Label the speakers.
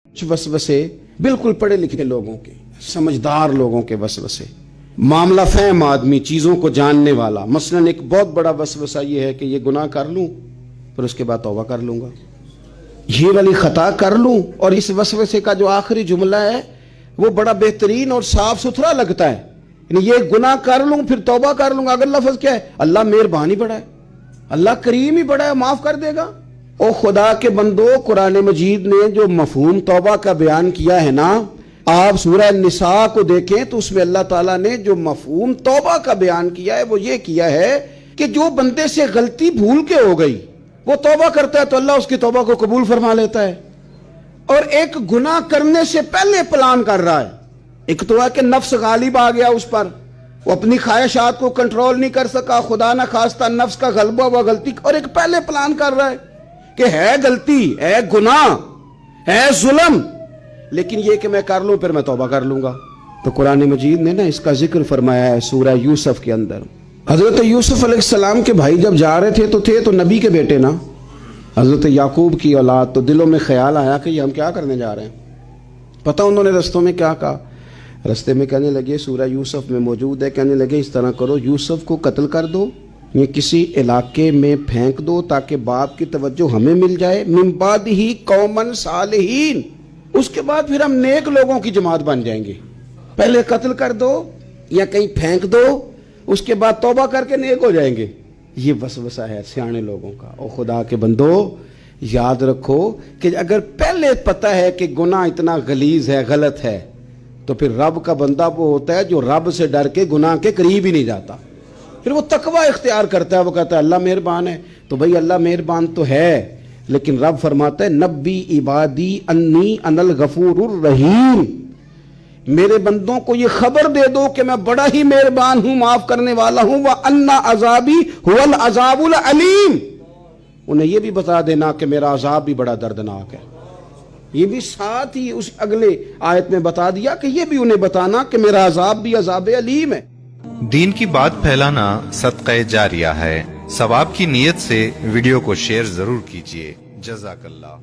Speaker 1: کچھ وسوسے بالکل پڑھے لکھے لوگوں کے، سمجھدار لوگوں کے وسوسے، معاملہ فہم آدمی، چیزوں کو جاننے والا۔ مثلا ایک بہت بڑا وسوسہ یہ ہے کہ یہ گناہ کر لوں پھر اس کے بعد توبہ کر لوں گا، یہ والی خطا کر لوں، اور اس وسوسے کا جو آخری جملہ ہے وہ بڑا بہترین اور صاف ستھرا لگتا ہے، یعنی یہ گناہ کر لوں پھر توبہ کر لوں گا۔ اگر لفظ کیا ہے؟ اللہ مہربان ہی بڑا ہے، اللہ کریم ہی بڑا ہے، معاف کر دے گا۔ او خدا کے بندو، قرآن مجید نے جو مفہوم توبہ کا بیان کیا ہے نا، آپ سورہ نساء کو دیکھیں تو اس میں اللہ تعالیٰ نے جو مفہوم توبہ کا بیان کیا ہے وہ یہ کیا ہے کہ جو بندے سے غلطی بھول کے ہو گئی وہ توبہ کرتا ہے تو اللہ اس کی توبہ کو قبول فرما لیتا ہے، اور ایک گناہ کرنے سے پہلے پلان کر رہا ہے۔ ایک تو ہے کہ نفس غالب آ گیا اس پر، وہ اپنی خواہشات کو کنٹرول نہیں کر سکا، خدا نہ خواستہ نفس کا غلبہ ہوا غلطی، اور ایک پہلے پلان کر رہا ہے کہ ہے غلطی، ہے گناہ، ہے ظلم، لیکن یہ کہ میں کر لوں پھر میں توبہ کر لوں گا۔ تو قرآن مجید نے نا اس کا ذکر فرمایا ہے سورہ یوسف کے اندر۔ حضرت یوسف علیہ السلام کے بھائی جب جا رہے تھے تو نبی کے بیٹے نا، حضرت یعقوب کی اولاد، تو دلوں میں خیال آیا کہ یہ ہم کیا کرنے جا رہے ہیں۔ پتہ انہوں نے رستوں میں کیا کہا؟ رستے میں کہنے لگے، سورہ یوسف میں موجود ہے، کہنے لگے اس طرح کرو، یوسف کو قتل کر دو، یہ کسی علاقے میں پھینک دو تاکہ باپ کی توجہ ہمیں مل جائے، من بعد ہی قومن صالحین، اس کے بعد پھر ہم نیک لوگوں کی جماعت بن جائیں گے۔ پہلے قتل کر دو یا کہیں پھینک دو، اس کے بعد توبہ کر کے نیک ہو جائیں گے۔ یہ وسوسہ ہے سیانے لوگوں کا۔ او خدا کے بندو، یاد رکھو کہ اگر پہلے پتہ ہے کہ گناہ اتنا غلیظ ہے، غلط ہے، تو پھر رب کا بندہ وہ ہوتا ہے جو رب سے ڈر کے گناہ کے قریب ہی نہیں جاتا، پھر وہ تقوی اختیار کرتا ہے، وہ کہتا ہے اللہ مہربان ہے۔ تو بھئی اللہ مہربان تو ہے، لیکن رب فرماتا ہے نبی عبادی انی انا الغفور الرحیم، میرے بندوں کو یہ خبر دے دو کہ میں بڑا ہی مہربان ہوں، معاف کرنے والا ہوں، وَأَنَّ عَذَابِي هُوَ الْعَذَابُ الْعَلِيمُ، انہیں یہ بھی بتا دینا کہ میرا عذاب بھی بڑا دردناک ہے۔ یہ بھی ساتھ ہی اس اگلے آیت میں بتا دیا کہ یہ بھی انہیں بتانا کہ میرا عذاب بھی عذاب علیم ہے۔
Speaker 2: دین کی بات پھیلانا صدقہ جاریہ ہے، ثواب کی نیت سے ویڈیو کو شیئر ضرور کیجیے۔ جزاک اللہ۔